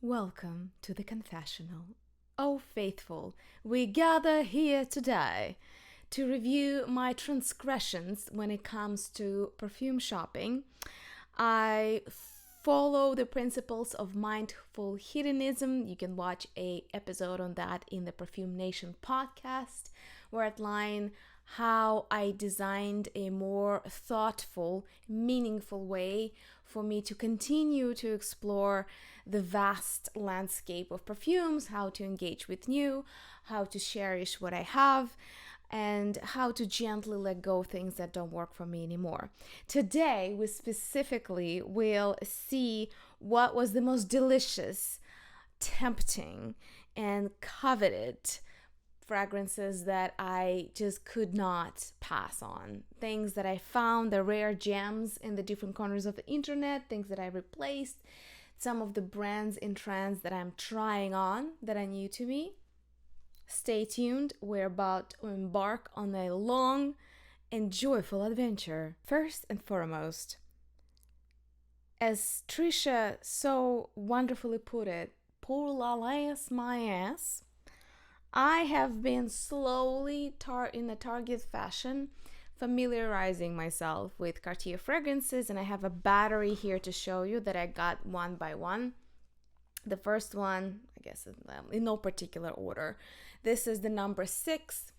Welcome to the confessional. Oh, faithful, we gather here today to review my transgressions when it comes to perfume shopping. I follow the principles of mindful hedonism. You can watch a episode on that in the Perfume Nation podcast, where I outline how I designed a more thoughtful, meaningful way for me to continue to explore the vast landscape of perfumes, how to engage with new, how to cherish what I have, and how to gently let go of things that don't work for me anymore. Today, we specifically will see what was the most delicious, tempting, and coveted fragrances that I just could not pass on. Things that I found, the rare gems in the different corners of the internet, things that I replaced, some of the brands in trends that I'm trying on that are new to me. Stay tuned, we're about to embark on a long and joyful adventure. First and foremost, as Trisha so wonderfully put it, pour la laisse my ass. I have been slowly, in a Target fashion, familiarizing myself with Cartier fragrances, and I have a battery here to show you that I got one by one. The first one, I guess in no particular order. This is the number 6.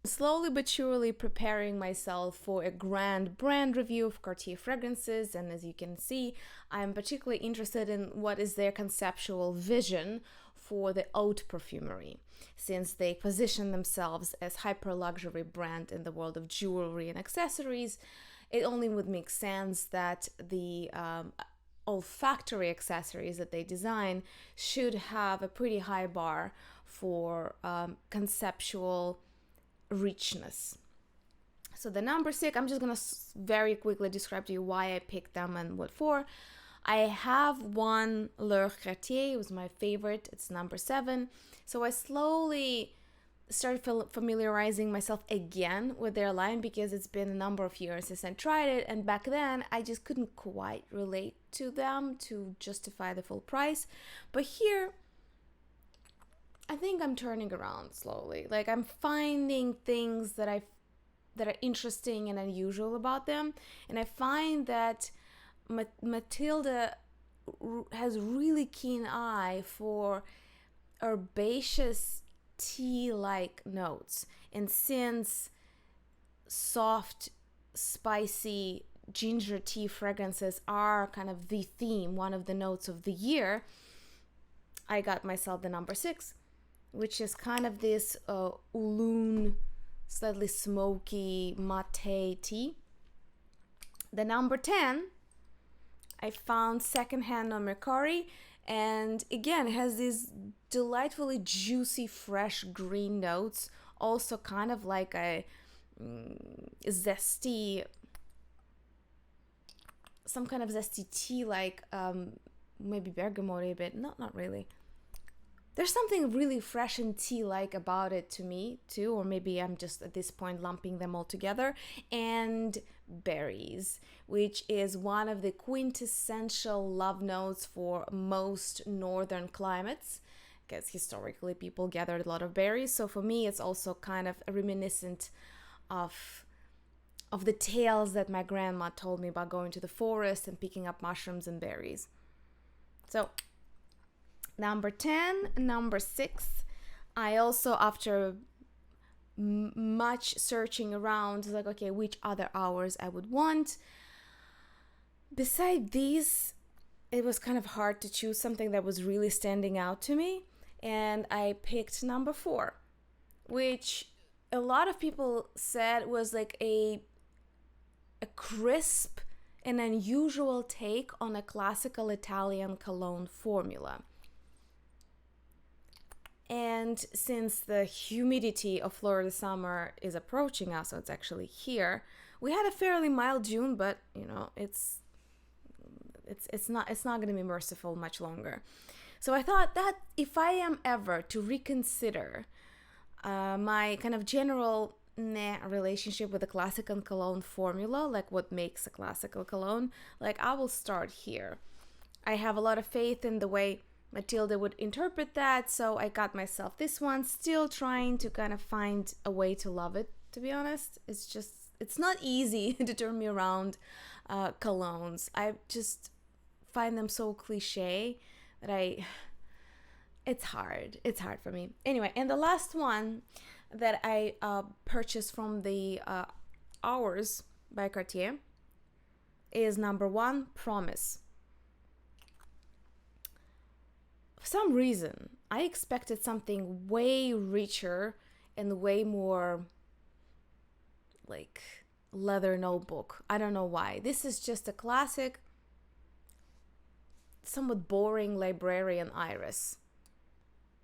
Slowly but surely preparing myself for a grand brand review of Cartier fragrances, and as you can see, I'm particularly interested in what is their conceptual vision for the haute perfumery, since they position themselves as hyper luxury brand in the world of jewelry and accessories. It only would make sense that the olfactory accessories that they design should have a pretty high bar for conceptual richness. So the number 6, I'm just gonna very quickly describe to you why I picked them and what for. I have one L'Heurs Cartier, it was my favorite, it's number 7. So I slowly started familiarizing myself again with their line because it's been a number of years since I tried it, and back then I just couldn't quite relate to them to justify the full price. But here, I think I'm turning around slowly. Like, I'm finding things that are interesting and unusual about them, and I find that Matilda has a really keen eye for herbaceous tea-like notes, and since soft, spicy ginger tea fragrances are kind of the theme, one of the notes of the year, I got myself the number 6, which is kind of this oolong, slightly smoky mate tea. The number 10 I found secondhand on Mercari, and again, it has these delightfully juicy, fresh green notes, also kind of like a zesty, some kind of zesty tea, like maybe bergamot a bit. Not really. There's something really fresh and tea-like about it to me too, or maybe I'm just at this point lumping them all together. And berries, which is one of the quintessential love notes for most northern climates, because historically people gathered a lot of berries. So for me, it's also kind of reminiscent of the tales that my grandma told me about going to the forest and picking up mushrooms and berries. So number 10, number 6. I also, after much searching around, was like, okay, which other hours I would want. Beside these, it was kind of hard to choose something that was really standing out to me, and I picked number 4, which a lot of people said was like a crisp and unusual take on a classical Italian cologne formula. And since the humidity of Florida summer is approaching us, so it's actually here, we had a fairly mild June, but you know, it's not going to be merciful much longer. So I thought that if I am ever to reconsider my kind of general relationship with the classical cologne formula, like what makes a classical cologne, like I will start here. I have a lot of faith in the way Matilda would interpret that, so I got myself this one. Still trying to kind of find a way to love it, to be honest. It's not easy to turn me around colognes. I just find them so cliche that it's hard for me. Anyway, and the last one that I purchased from the Hours by Cartier is number 1, Promise. For some reason, I expected something way richer and way more like leather notebook. I don't know why. This is just a classic, somewhat boring librarian iris.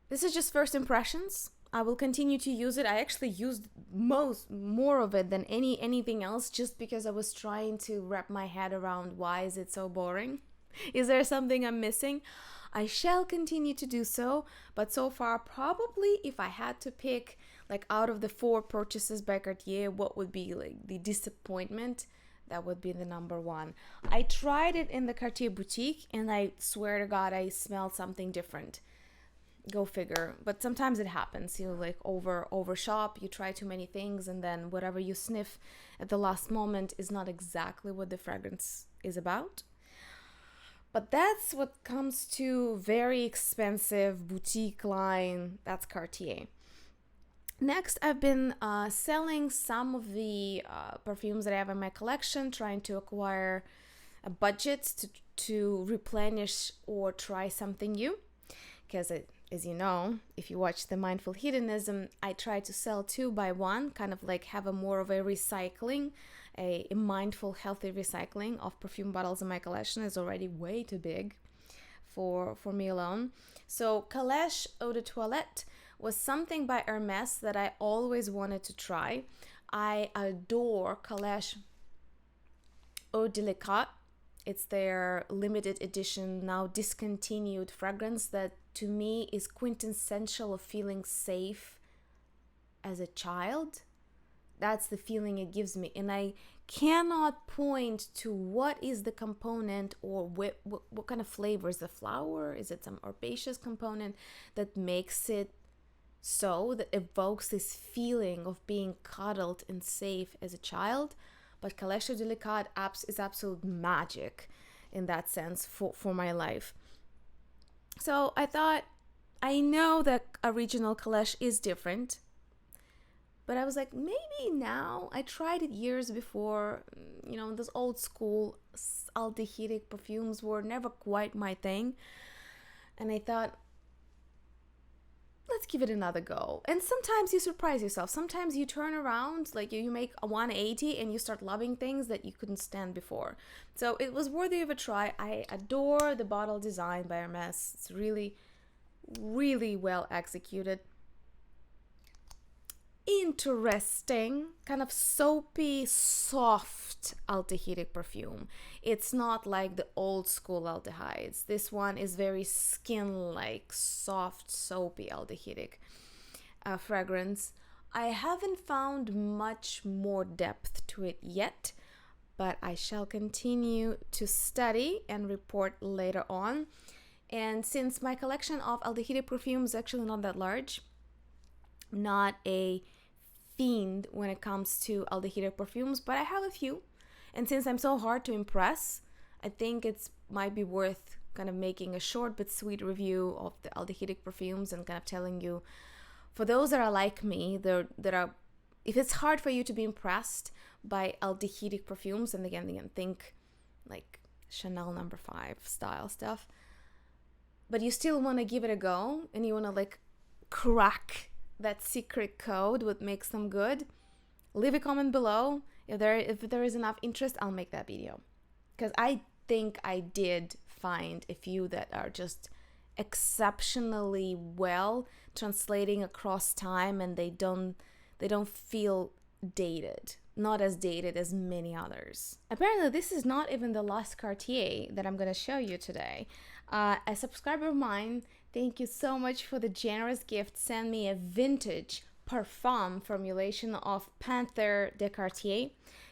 This is just first impressions. I will continue to use it. I actually used more of it than anything else, just because I was trying to wrap my head around why is it so boring? Is there something I'm missing? I shall continue to do so, but so far, probably if I had to pick, like, out of the 4 purchases by Cartier, what would be like the disappointment, that would be the number 1. I tried it in the Cartier boutique, and I swear to God, I smelled something different. Go figure. But sometimes it happens. You like over shop, you try too many things, and then whatever you sniff at the last moment is not exactly what the fragrance is about. But that's what comes to very expensive boutique line. That's Cartier. Next, I've been selling some of the perfumes that I have in my collection, trying to acquire a budget to replenish or try something new. Because as you know, if you watch the Mindful Hedonism, I try to sell 2 by 1, kind of like have a more of a recycling, a mindful, healthy recycling of perfume bottles in my collection. Is already way too big for me alone. So Calenche Eau de Toilette was something by Hermes that I always wanted to try. I adore Calenche Eau Délicate. It's their limited edition, now discontinued fragrance that to me is quintessential of feeling safe as a child. That's the feeling it gives me. And I cannot point to what is the component or what kind of flavor. Is the flower? Is it some herbaceous component that makes it so, that evokes this feeling of being cuddled and safe as a child? But Calenche Eau Délicate is absolute magic in that sense for my life. So I thought, I know that original Calenche is different, but I was like, maybe now. I tried it years before. You know, those old school aldehydic perfumes were never quite my thing. And I thought, let's give it another go. And sometimes you surprise yourself. Sometimes you turn around, like you make a 180 and you start loving things that you couldn't stand before. So it was worthy of a try. I adore the bottle design by Hermes. It's really, really well executed. Interesting, kind of soapy, soft aldehydic perfume. It's not like the old school aldehydes. This one is very skin-like, soft, soapy aldehydic fragrance. I haven't found much more depth to it yet, but I shall continue to study and report later on. And since my collection of aldehydic perfumes is actually not that large, not a fiend when it comes to aldehydic perfumes, but I have a few. And since I'm so hard to impress, I think it might be worth kind of making a short but sweet review of the aldehydic perfumes and kind of telling you, for those that are like me, if it's hard for you to be impressed by aldehydic perfumes, and again think like Chanel No. 5 style stuff, but you still want to give it a go and you want to like crack that secret code, what makes them good, leave a comment below. If there is enough interest, I'll make that video, because I think I did find a few that are just exceptionally well translating across time, and they don't feel dated, not as dated as many others. Apparently this is not even the last Cartier that I'm going to show you today. A subscriber of mine, thank you so much for the generous gift, sent me a vintage Parfum formulation of Panthere de Cartier,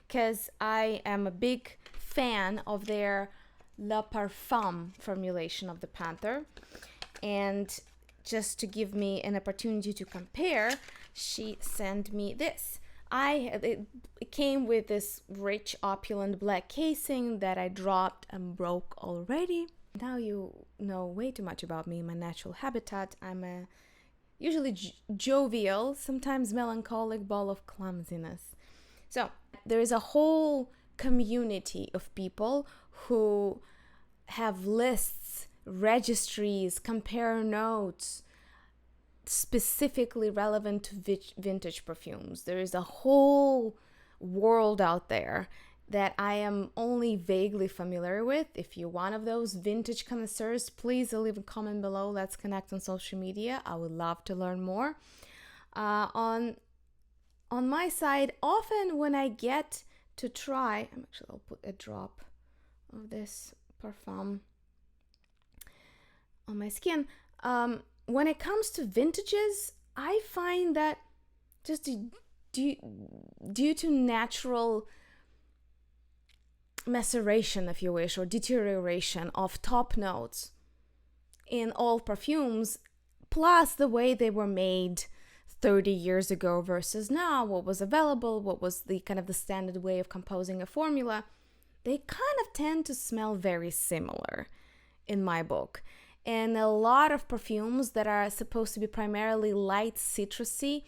because I am a big fan of their Le Parfum formulation of the Panther. And just to give me an opportunity to compare, she sent me this. It came with this rich, opulent black casing that I dropped and broke already. Now you know way too much about me, my natural habitat. I'm a usually jovial, sometimes melancholic ball of clumsiness. So there is a whole community of people who have lists, registries, compare notes, specifically relevant to vintage perfumes. There is a whole world out there that I am only vaguely familiar with. If you're one of those vintage connoisseurs, please leave a comment below. Let's connect on social media. I would love to learn more. On my side, often when I get to try, I'll put a drop of this parfum on my skin. When it comes to vintages, I find that just due to natural maceration, if you wish, or deterioration of top notes in all perfumes, plus the way they were made 30 years ago versus now, what was available, what was the kind of the standard way of composing a formula, they kind of tend to smell very similar in my book. And a lot of perfumes that are supposed to be primarily light citrusy,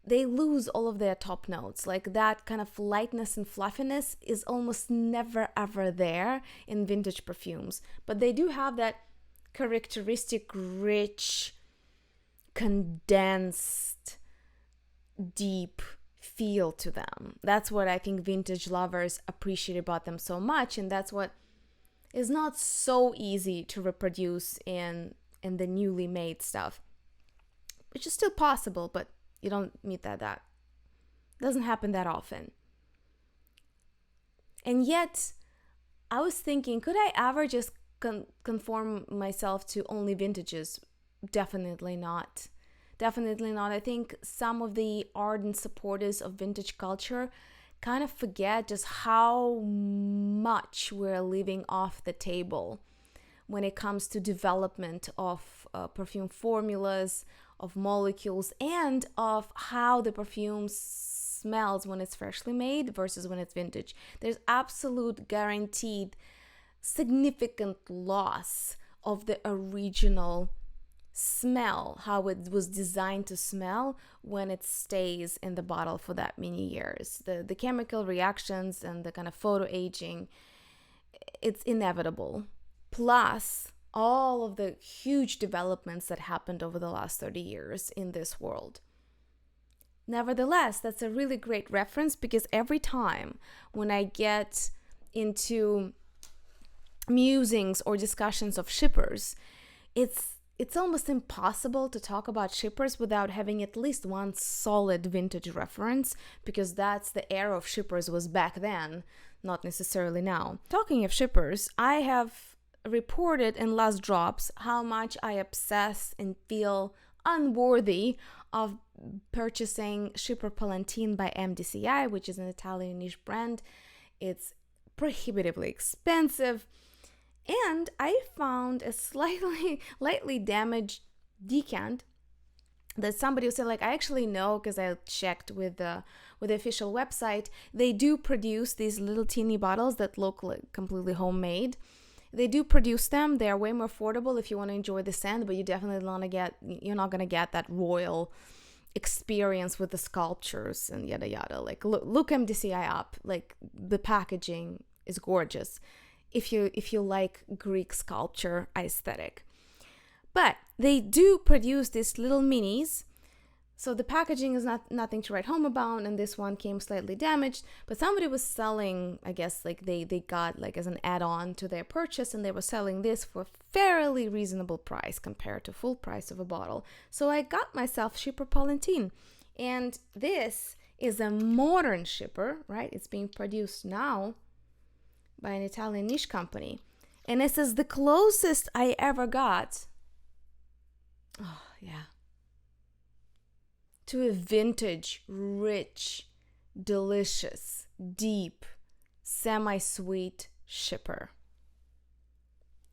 they lose all of their top notes. Like that kind of lightness and fluffiness is almost never ever there in vintage perfumes. But they do have that characteristic, rich, condensed, deep feel to them. That's what I think vintage lovers appreciate about them so much, and that's what is not so easy to reproduce in the newly made stuff, which is still possible, but you don't meet that doesn't happen that often. And yet I was thinking, could I ever just conform myself to only vintages? Definitely not. I think some of the ardent supporters of vintage culture kind of forget just how much we're leaving off the table when it comes to development of perfume formulas, of molecules, and of how the perfume smells when it's freshly made versus when it's vintage. There's absolute guaranteed significant loss of the original smell, how it was designed to smell when it stays in the bottle for that many years. The chemical reactions and the kind of photo aging, it's inevitable. Plus all of the huge developments that happened over the last 30 years in this world. Nevertheless, that's a really great reference, because every time when I get into musings or discussions of shippers, it's almost impossible to talk about shippers without having at least one solid vintage reference, because that's the era of shippers was back then, not necessarily now. Talking of shippers, I have reported in Last Drops how much I obsess and feel unworthy of purchasing Shipper Palatine by MDCI, which is an Italian niche brand. It's prohibitively expensive. And I found a lightly damaged decant that somebody would say, like, I actually know, because I checked with the official website. They do produce these little teeny bottles that look like completely homemade. They do produce them. They are way more affordable if you want to enjoy the scent, but you're not gonna get that royal experience with the sculptures and yada yada. Like, look MDCI up. Like, the packaging is gorgeous if you like Greek sculpture aesthetic. But they do produce these little minis, so the packaging is nothing to write home about, and this one came slightly damaged, but somebody was selling, I guess, like they got like as an add-on to their purchase, and they were selling this for a fairly reasonable price compared to full price of a bottle. So I got myself Shipper Palatine, and this is a modern shipper, right? It's being produced now by an Italian niche company, and this is the closest I ever got, oh yeah, to a vintage, rich, delicious, deep, semi-sweet shipper.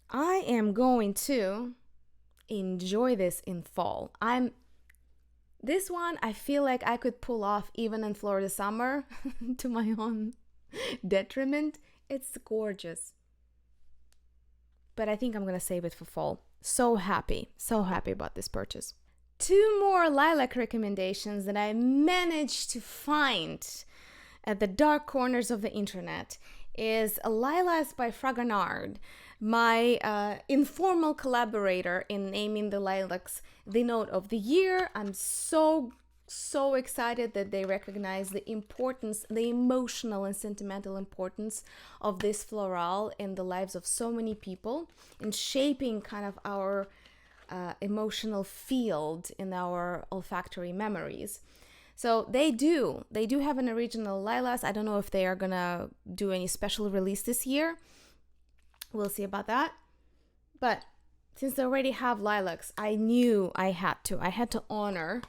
I am going to enjoy this in fall. This one I feel like I could pull off even in Florida summer to my own detriment. It's gorgeous. But I think I'm gonna save it for fall. So happy about this purchase. 2 more lilac recommendations that I managed to find at the dark corners of the internet is Lilas by Fragonard, my informal collaborator in naming the lilacs the note of the year. I'm so excited that they recognize the importance, the emotional and sentimental importance of this floral in the lives of so many people, in shaping kind of our emotional field in our olfactory memories. So they do have an original Lilas. I don't know if they are gonna do any special release this year. We'll see about that. But since they already have lilacs, I knew I had to honor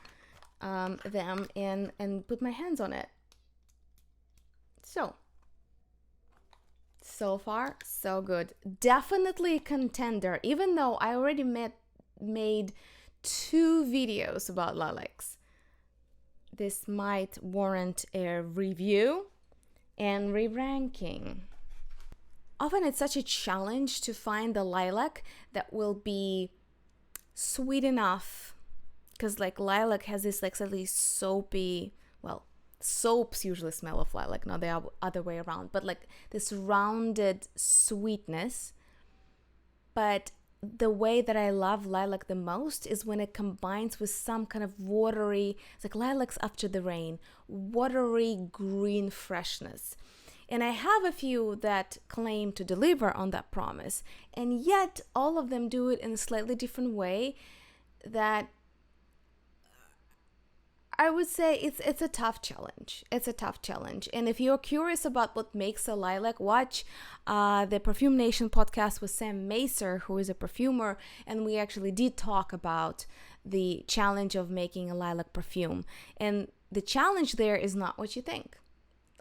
them and put my hands on it. So far, so good. Definitely a contender, even though I already made 2 videos about lilacs. This might warrant a review and re-ranking. Often it's such a challenge to find the lilac that will be sweet enough, because like lilac has this like slightly soapy, well, soaps usually smell of lilac, not the other way around, but like this rounded sweetness. But the way that I love lilac the most is when it combines with some kind of watery, it's like lilacs after the rain, watery green freshness. And I have a few that claim to deliver on that promise, and yet all of them do it in a slightly different way that I would say it's a tough challenge. It's a tough challenge. And if you're curious about what makes a lilac, watch the Perfume Nation podcast with Sam Macer, who is a perfumer, and we actually did talk about the challenge of making a lilac perfume. And the challenge there is not what you think.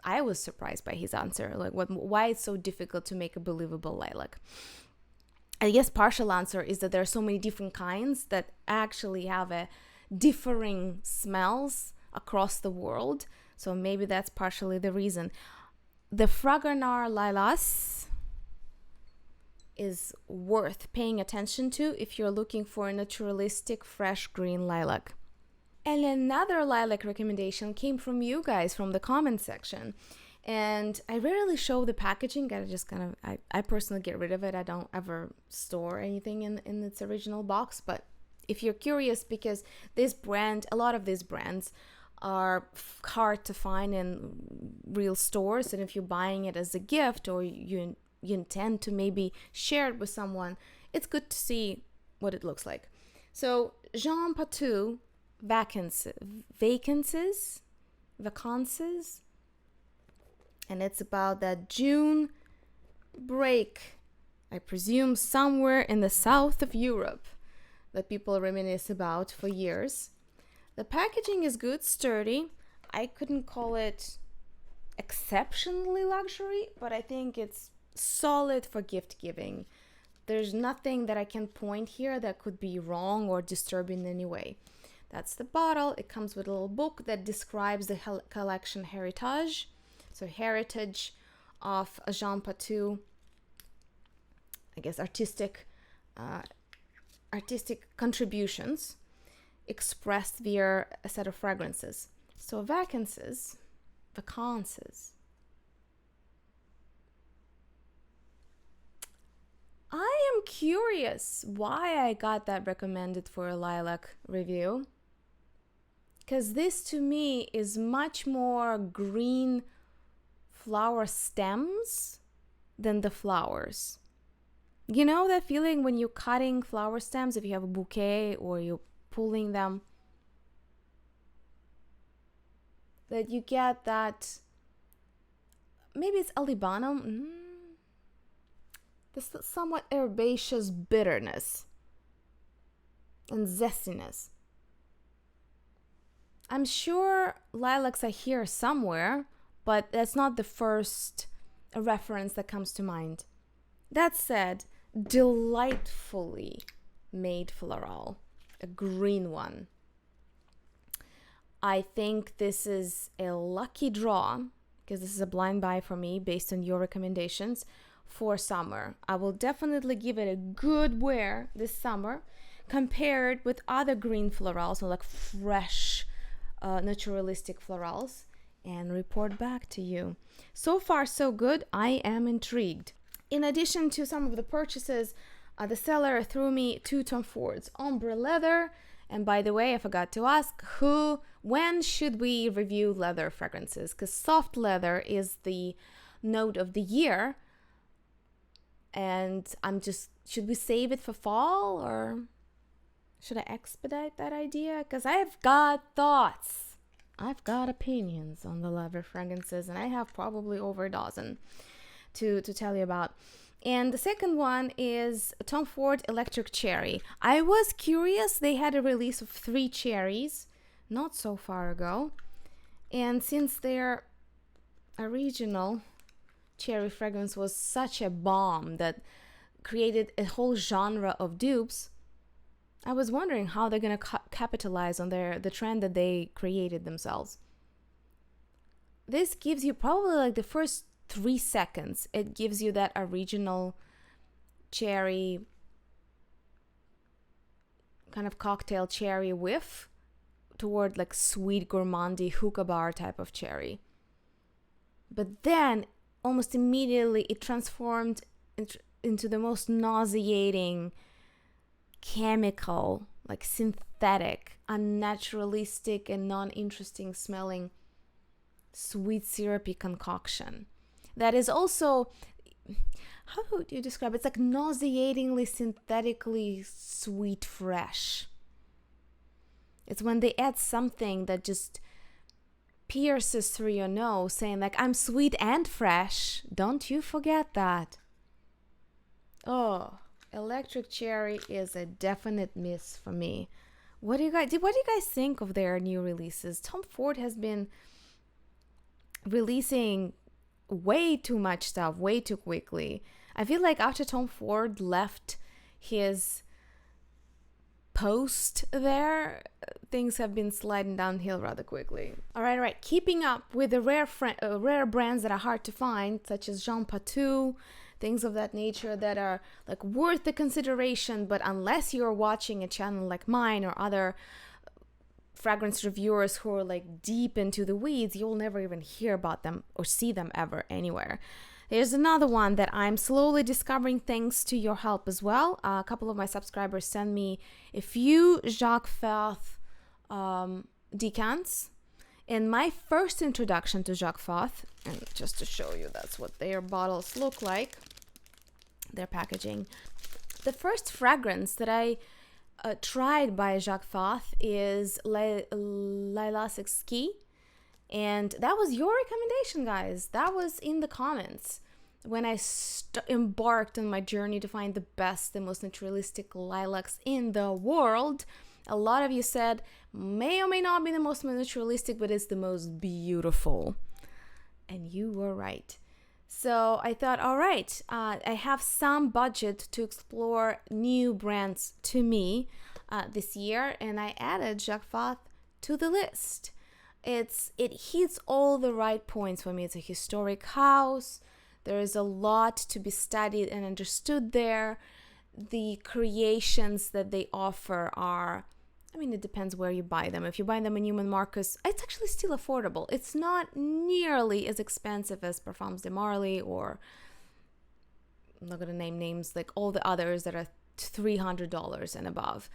I was surprised by his answer, like why it's so difficult to make a believable lilac. I guess partial answer is that there are so many different kinds that actually have a differing smells across the world, so maybe that's partially the reason. The Fragonard Lilas is worth paying attention to if you're looking for a naturalistic fresh green lilac. And another lilac recommendation came from you guys from the comment section, and I rarely show the packaging. I just kind of I personally get rid of it. I don't ever store anything in its original box, but if you're curious, because this brand, a lot of these brands are hard to find in real stores, and if you're buying it as a gift or you intend to maybe share it with someone, it's good to see what it looks like. So Jean Patou, Vacances, and it's about that June break, I presume somewhere in the south of Europe, that people reminisce about for years. The packaging is good, sturdy. I couldn't call it exceptionally luxury, but I think it's solid for gift giving. There's nothing that I can point here that could be wrong or disturbing in any way. That's the bottle. It comes with a little book that describes the collection heritage. So heritage of Jean Patou, I guess artistic contributions expressed via a set of fragrances. So Vacances. I am curious why I got that recommended for a lilac review, because this to me is much more green flower stems than the flowers. You know that feeling when you're cutting flower stems, if you have a bouquet or you're pulling them, that you get that, maybe it's olibanum, this somewhat herbaceous bitterness and zestiness. I'm sure lilacs are here somewhere, but that's not the first reference that comes to mind. That said, delightfully made floral, a green one. I think this is a lucky draw because this is a blind buy for me based on your recommendations for summer. I will definitely give it a good wear this summer compared with other green florals, so like fresh, naturalistic florals, and report back to you. So far, so good. I am intrigued. In addition to some of the purchases, the seller threw me 2 Tom Fords, Ombre leather. And by the way, I forgot to ask, when should we review leather fragrances? Because soft leather is the note of the year. And should we save it for fall, or should I expedite that idea? Because I've got thoughts. I've got opinions on the leather fragrances, and I have probably over a dozen to tell you about. And the second one is Tom Ford Electric Cherry. I was curious. They had a release of 3 cherries not so far ago. And since their original cherry fragrance was such a bomb that created a whole genre of dupes, I was wondering how they're going to capitalize on the trend that they created themselves. This gives you probably like the first 3 seconds. It gives you that original cherry, kind of cocktail cherry whiff toward like sweet gourmandy hookah bar type of cherry. But then almost immediately it transformed into the most nauseating chemical, like synthetic, unnaturalistic and non-interesting smelling sweet syrupy concoction that is also, how would you describe it? It's like nauseatingly synthetically sweet fresh. It's when they add something that just pierces through your nose, saying like, I'm sweet and fresh, don't you forget that. Oh, Electric Cherry is a definite miss for me. What do you guys think of their new releases? Tom Ford has been releasing way too much stuff way too quickly. I feel like after Tom Ford left his post there, things have been sliding downhill rather quickly. All right. Keeping up with the rare brands that are hard to find, such as Jean Patou, things of that nature that are like worth the consideration, but unless you're watching a channel like mine or other fragrance reviewers who are like deep into the weeds, you'll never even hear about them or see them ever anywhere. There's another one that I'm slowly discovering thanks to your help as well. A couple of my subscribers sent me a few Jacque Fath decants. And my first introduction to Jacque Fath, and just to show you that's what their bottles look like, their packaging. The first fragrance that I tried by Jacque Fath is Lilas Exquis, and that was your recommendation, guys. That was in the comments when I embarked on my journey to find the best, the most naturalistic lilacs in the world. A lot of you said may or may not be the most naturalistic, but it's the most beautiful, and you were right. So I thought, all right, I have some budget to explore new brands to me this year, and I added Jacque Fath to the list. It hits all the right points for me. It's a historic house. There is a lot to be studied and understood there. The creations that they offer are, I mean, it depends where you buy them. If you buy them in Neiman Marcus, it's actually still affordable. It's not nearly as expensive as Parfums de Marly, or I'm not going to name names, like all the others that are $300 and above.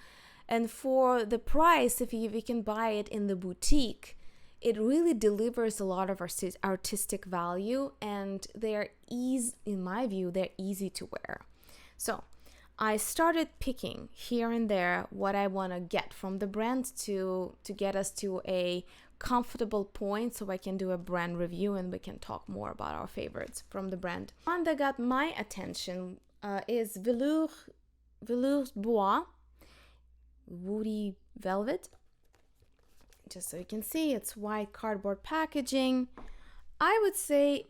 And for the price, if you can buy it in the boutique, it really delivers a lot of artistic value, and in my view, they're easy to wear. So I started picking here and there what I want to get from the brand to get us to a comfortable point so I can do a brand review and we can talk more about our favorites from the brand. One that got my attention is Velours Bois, Woody Velvet. Just so you can see, it's white cardboard packaging. I would say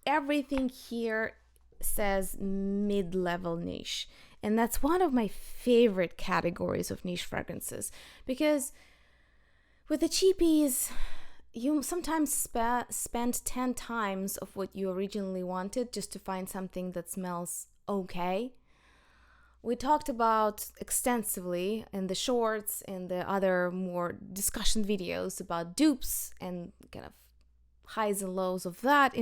everything here says mid-level niche. And that's one of my favorite categories of niche fragrances, because with the cheapies, you sometimes spend 10 times of what you originally wanted just to find something that smells okay. We talked about extensively in the shorts and the other more discussion videos about dupes and kind of highs and lows of that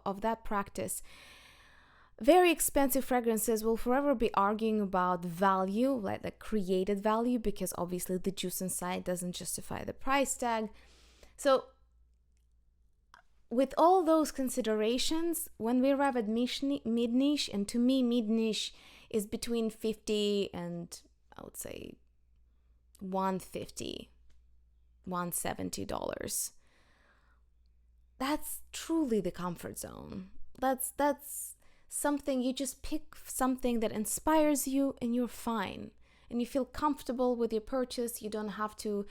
of that practice. Very expensive fragrances will forever be arguing about value, like the created value, because obviously the juice inside doesn't justify the price tag. So with all those considerations, when we arrive at mid-niche, and to me mid-niche is between $50 and I would say $150, $170. That's truly the comfort zone. That's something, you just pick something that inspires you and you're fine. And you feel comfortable with your purchase. You don't have to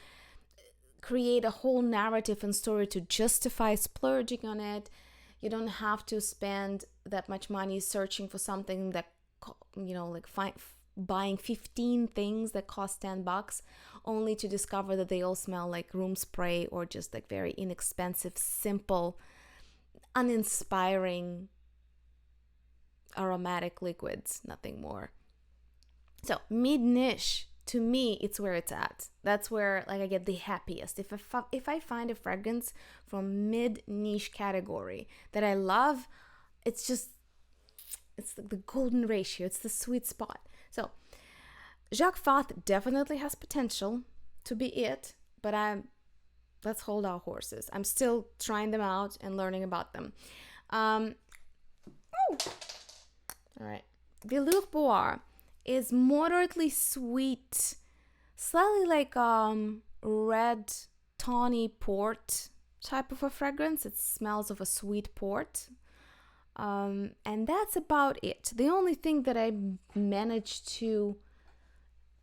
create a whole narrative and story to justify splurging on it. You don't have to spend that much money searching for something that, like buying 15 things that cost $10 only to discover that they all smell like room spray or just like very inexpensive, simple, uninspiring aromatic liquids, nothing more. So mid-niche, to me, it's where it's at. That's where like I get the happiest. If I find a fragrance from mid-niche category that I love, it's like the golden ratio. It's the sweet spot. So Jacque Fath definitely has potential to be it, but let's hold our horses. I'm still trying them out and learning about them. All right. Velours is moderately sweet, slightly like red tawny port type of a fragrance. It smells of a sweet port. And that's about it. The only thing that I managed to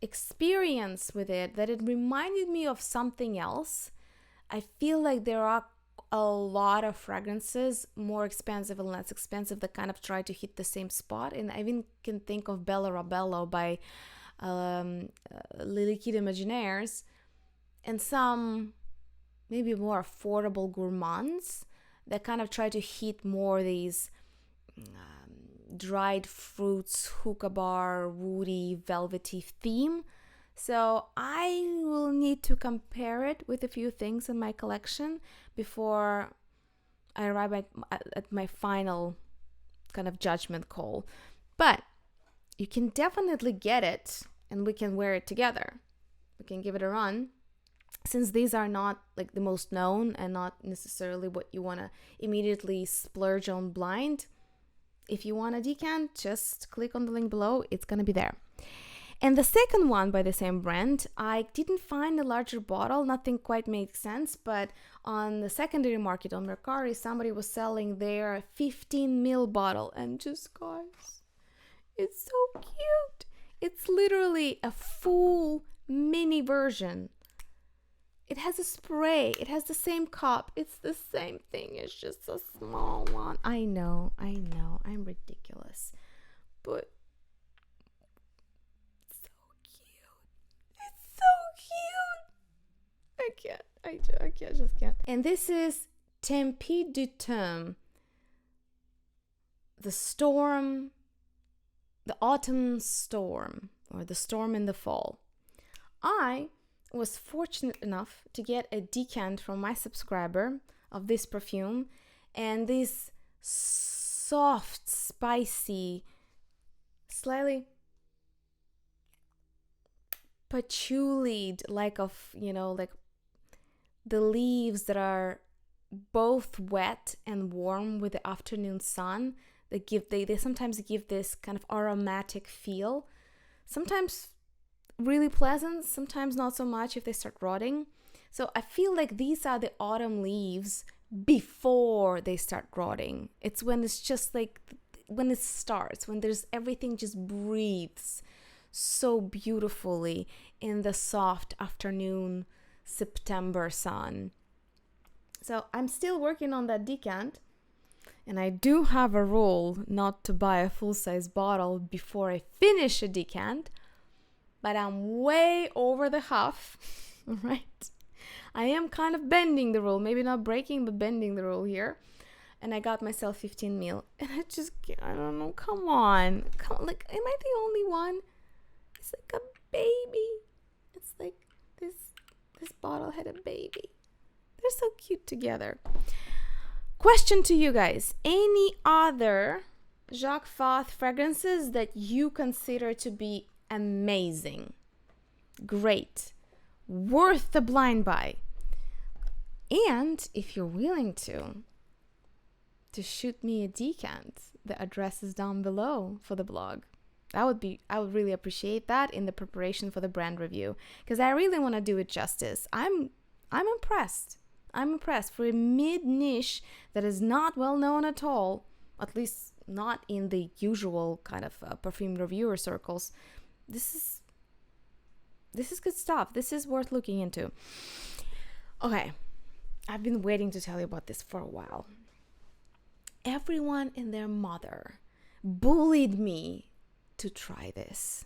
experience with it, that it reminded me of something else. I feel like there are a lot of fragrances, more expensive and less expensive, that kind of try to hit the same spot. And I even can think of Bella Rabello by Les Liquides Imaginaires, and some maybe more affordable gourmands that kind of try to hit more these dried fruits, hookah bar, woody, velvety theme. So I will need to compare it with a few things in my collection before I arrive at my final kind of judgment call. But you can definitely get it, and we can wear it together. We can give it a run. Since these are not like the most known and not necessarily what you want to immediately splurge on blind, if you want a decant, just click on the link below. It's going to be there. And the second one by the same brand, I didn't find a larger bottle. Nothing quite made sense, but on the secondary market on Mercari, somebody was selling their 15 ml bottle. And just, guys, it's so cute. It's literally a full mini version. It has a spray. It has the same cup. It's the same thing. It's just a small one. I know. I'm ridiculous. But I just can't. And this is Tempête d'automne, the storm, the autumn storm, or the storm in the fall. I was fortunate enough to get a decant from my subscriber of this perfume, and this soft, spicy, slightly patchouli, like the leaves that are both wet and warm with the afternoon sun. They sometimes give this kind of aromatic feel. Sometimes really pleasant, sometimes not so much if they start rotting. So I feel like these are the autumn leaves before they start rotting. It's when it's just like when it starts, when there's everything just breathes so beautifully in the soft afternoon September sun. So I'm still working on that decant. And I do have a rule not to buy a full-size bottle before I finish a decant, but I'm way over the half, right? I am kind of bending the rule, maybe not breaking, but bending the rule here. And I got myself 15 ml. And I don't know, come on. Like, am I the only one? It's like a baby. It's like this bottle had a baby. They're so cute together. Question to you guys. Any other Jacque Fath fragrances that you consider to be amazing, great, worth the blind buy? And if you're willing to shoot me a decant, the address is down below for the blog. I would really appreciate that in the preparation for the brand review, because I really want to do it justice. I'm impressed. I'm impressed for a mid-niche that is not well known at all, at least not in the usual kind of perfume reviewer circles. This is good stuff. This is worth looking into. Okay, I've been waiting to tell you about this for a while. Everyone and their mother bullied me to try this,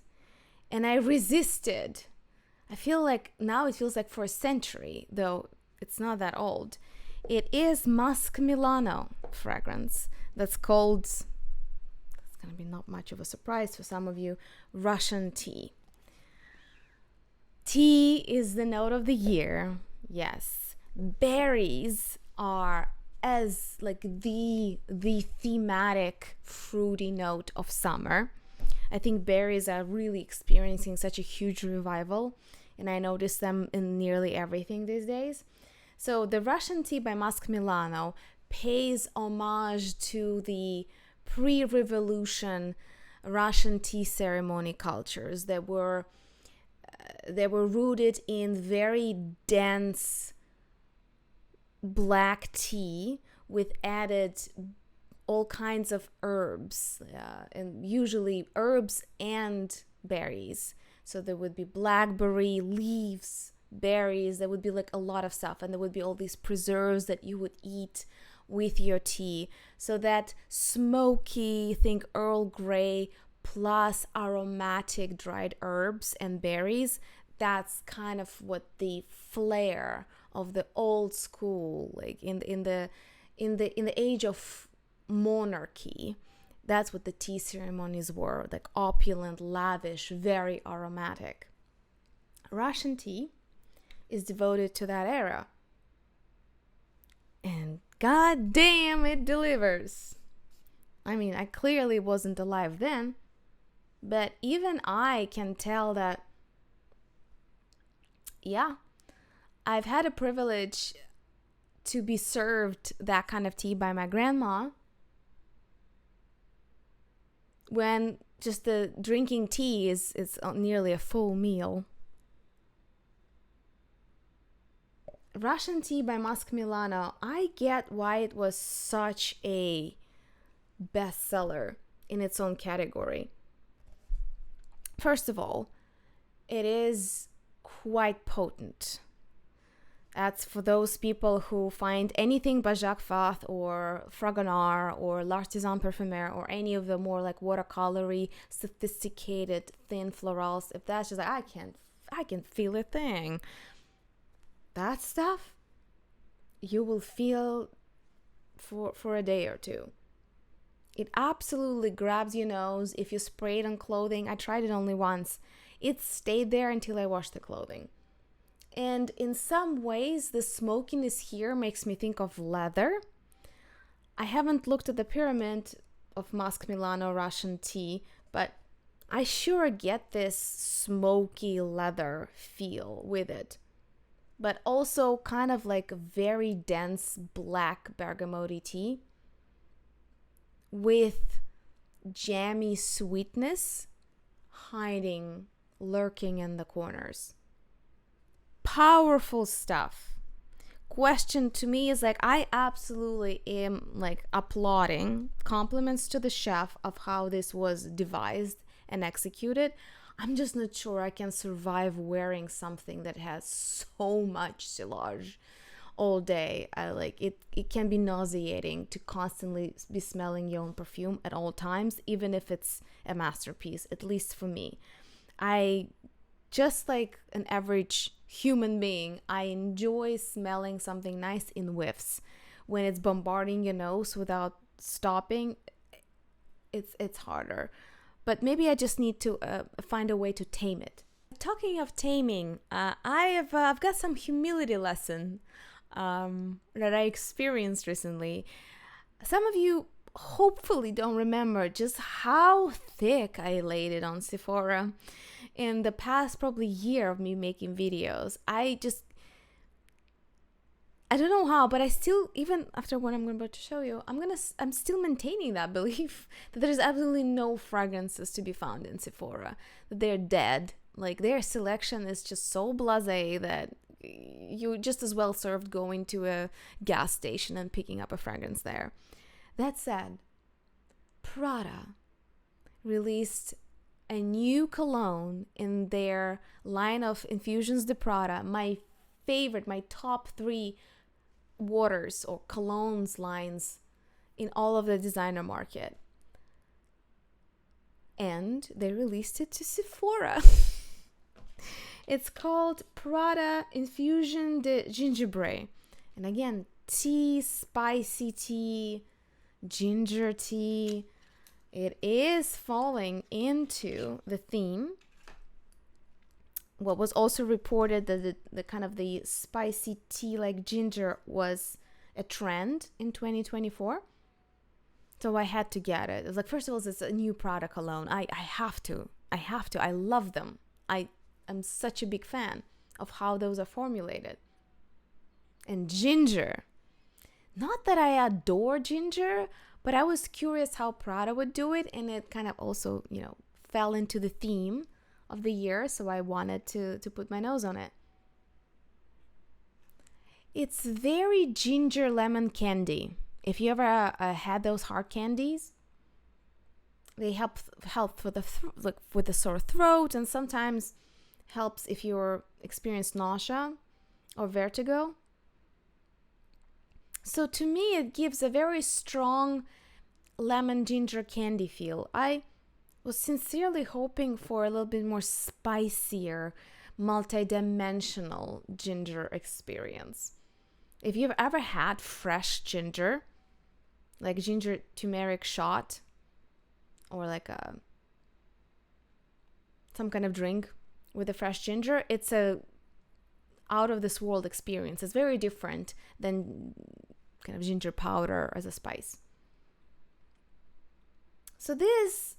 and I resisted. I feel like now it feels like for a century, though it's not that old. It is Musk Milano fragrance that's called, it's gonna be not much of a surprise for some of you, Russian tea. Tea is the note of the year, yes. Berries are as like the thematic fruity note of summer. I think berries are really experiencing such a huge revival, and I notice them in nearly everything these days. So the Russian tea by Musk Milano pays homage to the pre-revolution Russian tea ceremony cultures that were rooted in very dense black tea with added all kinds of herbs, and usually herbs and berries. So there would be blackberry leaves, berries, there would be like a lot of stuff, and there would be all these preserves that you would eat with your tea. So that smoky, think Earl Grey plus aromatic dried herbs and berries, that's kind of what the flair of the old school, like in the age of monarchy, that's what the tea ceremonies were, like opulent, lavish, very aromatic. Russian tea is devoted to that era, and god damn, it delivers. I mean, I clearly wasn't alive then, but even I can tell that, yeah, I've had a privilege to be served that kind of tea by my grandma, when just the drinking tea is nearly a full meal. Russian tea by Musk Milano, I get why it was such a bestseller in its own category. First of all, it is quite potent. That's for those people who find anything by Jacque Fath or Fragonard or L'Artisan Parfumeur or any of the more like watercolory, sophisticated, thin florals. If that's just like, I can feel a thing. That stuff, you will feel for a day or two. It absolutely grabs your nose if you spray it on clothing. I tried it only once. It stayed there until I washed the clothing. And in some ways, the smokiness here makes me think of leather. I haven't looked at the pyramid of Musk Milano Russian tea, but I sure get this smoky leather feel with it. But also kind of like a very dense black bergamot tea with jammy sweetness lurking in the corners. Powerful stuff. Question to me is like, I absolutely am like applauding, compliments to the chef of how this was devised and executed. I'm just not sure I can survive wearing something that has so much silage all day. I like it. It can be nauseating to constantly be smelling your own perfume at all times, even if it's a masterpiece, at least for me. I, just like an average human being, I enjoy smelling something nice in whiffs. When it's bombarding your nose without stopping, it's harder. But maybe I just need to find a way to tame it. Talking of taming, I've got some humility lesson that I experienced recently. Some of you hopefully don't remember just how thick I laid it on Sephora in the past probably year of me making videos. I don't know how, but I still, even after what I'm about to show you, I'm still maintaining that belief that there's absolutely no fragrances to be found in Sephora, that they're dead. Like, their selection is just so blasé that you just as well served going to a gas station and picking up a fragrance there. That said, Prada released a new cologne in their line of Infusions de Prada, my favorite, my top 3 waters or colognes lines in all of the designer market. And they released it to Sephora. It's called Prada Infusion de Gingerbre. And again, tea, spicy tea, ginger tea. It is falling into the theme. What was also reported that the kind of the spicy tea like ginger was a trend in 2024. So I had to get it. It was like, first of all, it's a new Prada cologne. I have to. I love them. I'm such a big fan of how those are formulated. And ginger. Not that I adore ginger, but I was curious how Prada would do it, and it kind of also, fell into the theme of the year, so I wanted to put my nose on it. It's very ginger lemon candy. If you ever had those hard candies, they help for with the sore throat, and sometimes helps if you're experienced nausea or vertigo. So to me, it gives a very strong lemon ginger candy feel. I was sincerely hoping for a little bit more spicier, multi-dimensional ginger experience. If you've ever had fresh ginger, like ginger turmeric shot, or like some kind of drink with a fresh ginger, it's a out of this world experience. It's very different than kind of ginger powder as a spice. So this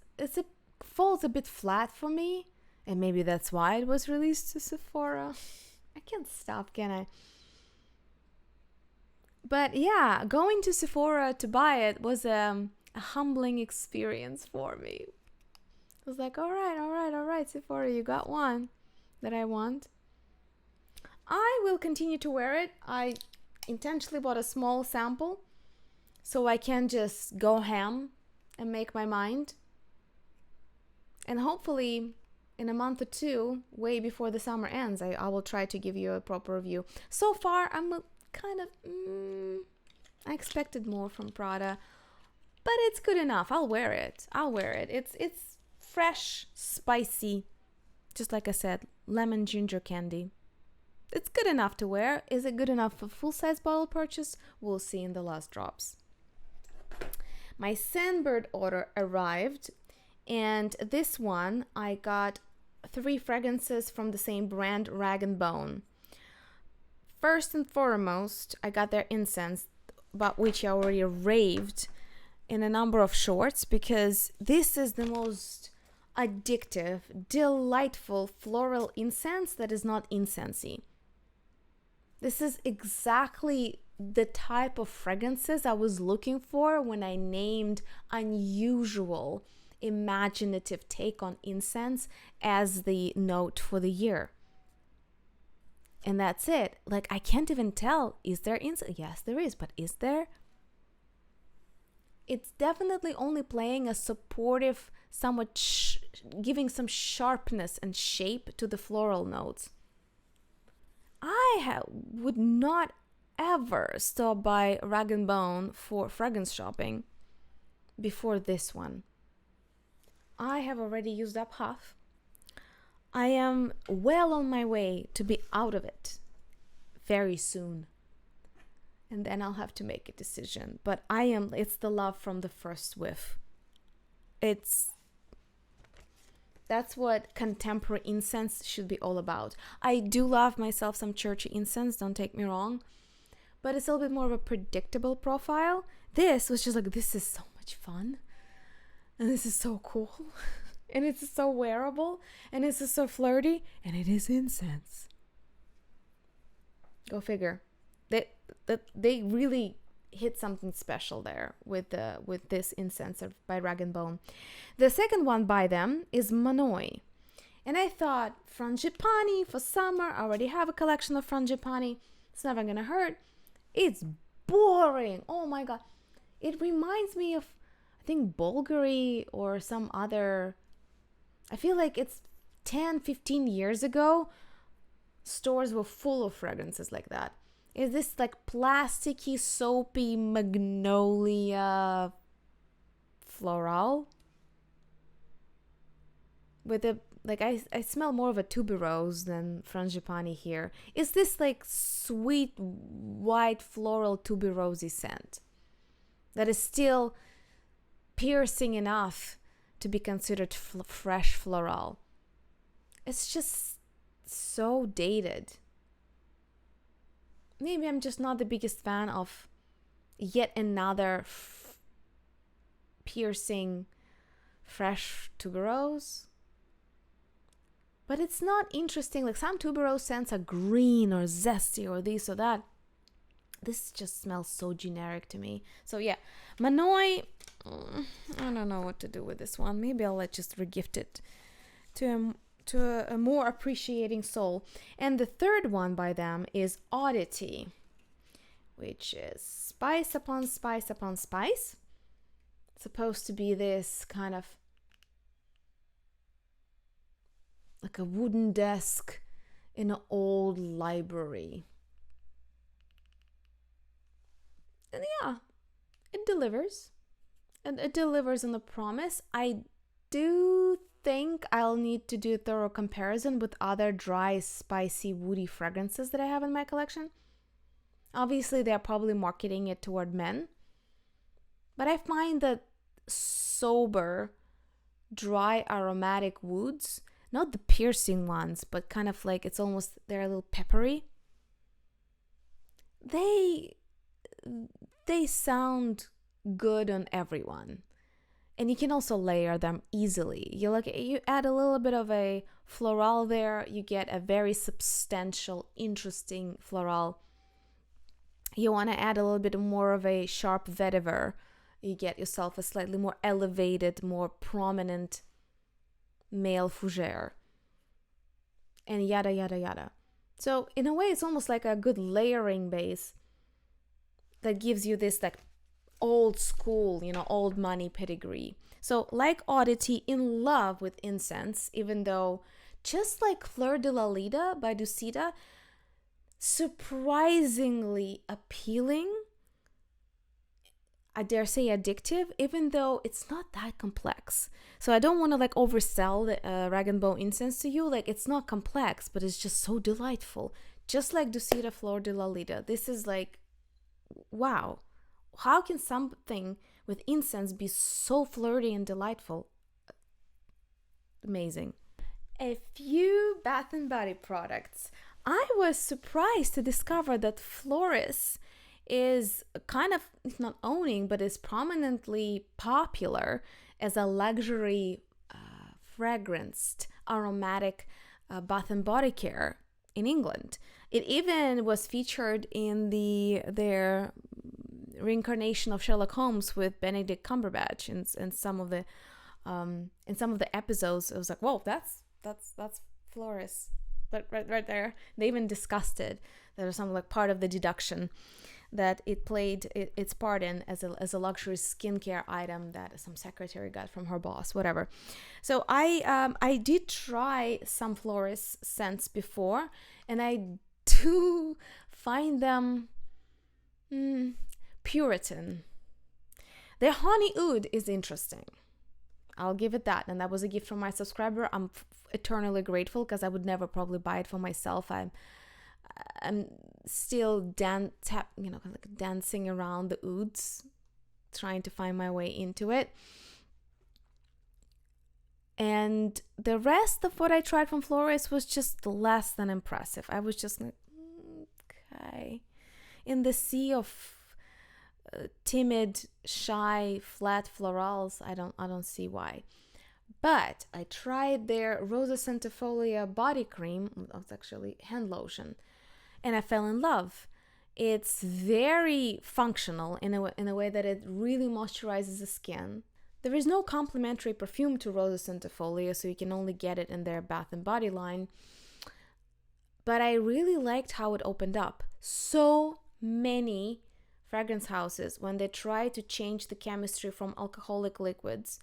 falls a bit flat for me, and maybe that's why it was released to Sephora. I can't stop, can I? But yeah, going to Sephora to buy it was a humbling experience for me. I was like, all right, Sephora, you got one that I want. I will continue to wear it. I intentionally bought a small sample so I can just go ham and make my mind. And hopefully in a month or two, way before the summer ends, I will try to give you a proper review. So far, I'm kind of... I expected more from Prada, but it's good enough. I'll wear it. It's fresh, spicy, just like I said, lemon ginger candy. It's good enough to wear. Is it good enough for full-size bottle purchase? We'll see in the last drops. My Sandbird order arrived, and this one I got 3 fragrances from the same brand, Rag & Bone. First and foremost, I got their incense, about which I already raved in a number of shorts, because this is the most addictive, delightful floral incense that is not incensey. This is exactly the type of fragrances I was looking for when I named unusual, imaginative take on incense as the note for the year. And that's it. Like, I can't even tell, is there incense? Yes, there is, but is there? It's definitely only playing a supportive, somewhat giving some sharpness and shape to the floral notes. I would not ever stopped by Rag & Bone for fragrance shopping before this one. I have already used up half. I am well on my way to be out of it very soon. And then I'll have to make a decision. But it's the love from the first whiff. That's what contemporary incense should be all about. I do love myself some churchy incense, don't take me wrong. But it's a little bit more of a predictable profile. This was just like, this is so much fun. And this is so cool. And it's so wearable. And it's just so flirty. And it is incense. Go figure. They really hit something special there with this incense by Rag & Bone. The second one by them is Monoi. And I thought, Frangipani for summer. I already have a collection of Frangipani. It's never gonna hurt. It's boring. Oh my god. It reminds me of, I think, Bulgari or some other. I feel like it's 10, 15 years ago. Stores were full of fragrances like that. Is this like plasticky, soapy magnolia floral? With a, like, I smell more of a tuberose than Frangipani here. Is this like sweet, white floral tuberosy scent that is still piercing enough to be considered fresh floral? It's just so dated. Maybe I'm just not the biggest fan of yet another piercing fresh tuberose. But it's not interesting. Like some tuberose scents are green or zesty or this or that. This just smells so generic to me. So yeah, Monoi, I don't know what to do with this one. Maybe I'll just regift it to a more appreciating soul. And the third one by them is Odditiy, which is spice upon spice upon spice. It's supposed to be this kind of like a wooden desk in an old library. And yeah, it delivers. And it delivers on the promise. I do think I'll need to do a thorough comparison with other dry, spicy, woody fragrances that I have in my collection. Obviously, they're probably marketing it toward men. But I find that sober, dry, aromatic woods, not the piercing ones, but kind of like it's almost, they're a little peppery. They sound good on everyone. And you can also layer them easily. You add a little bit of a floral there, you get a very substantial, interesting floral. You want to add a little bit more of a sharp vetiver, you get yourself a slightly more elevated, more prominent male fougere. And yada, yada, yada. So in a way, it's almost like a good layering base that gives you this like old school, old money pedigree. So like Odditiy, in love with incense, even though just like Fleur de la Lida by Ducita, surprisingly appealing, I dare say addictive, even though it's not that complex. So I don't want to like oversell the Rag & Bone incense to you. Like it's not complex, but it's just so delightful. Just like Ducita Fleur de la Lida. This is like, wow. How can something with incense be so flirty and delightful? Amazing. A few Bath & Body products. I was surprised to discover that Floris is kind of, if not owning, but is prominently popular as a luxury fragranced aromatic bath and body care in England. It even was featured in their reincarnation of Sherlock Holmes with Benedict Cumberbatch in some of the episodes. It was like, whoa, that's Floris, but right there. They even discussed it. There was some like part of the deduction that it played its part in as a luxury skincare item that some secretary got from her boss, whatever. So I did try some Floris scents before, and I do find them Puritan. Their honey oud is interesting. I'll give it that. And that was a gift from my subscriber. I'm eternally grateful because I would never probably buy it for myself. I'm still dancing around the ouds, trying to find my way into it. And the rest of what I tried from Floris was just less than impressive. I was just like, okay. In the sea of timid, shy, flat florals, I don't see why. But I tried their Rosa Centifolia body cream. It was actually hand lotion, and I fell in love. It's very functional in a way that it really moisturizes the skin. There is no complimentary perfume to Rosa Centifolia, so you can only get it in their Bath and Body line. But I really liked how it opened up. So many fragrance houses, when they try to change the chemistry from alcoholic liquids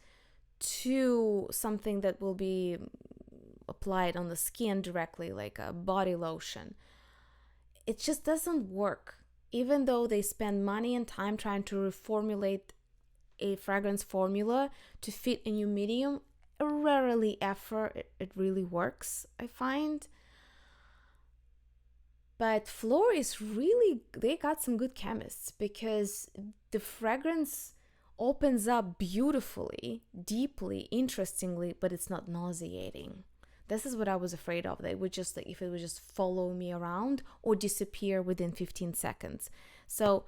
to something that will be applied on the skin directly, like a body lotion, it just doesn't work. Even though they spend money and time trying to reformulate a fragrance formula to fit a new medium, rarely ever it really works, I find. But Floris really, they got some good chemists, because the fragrance opens up beautifully, deeply, interestingly, but it's not nauseating. This is what I was afraid of. They would just, like, if it would just follow me around or disappear within 15 seconds. So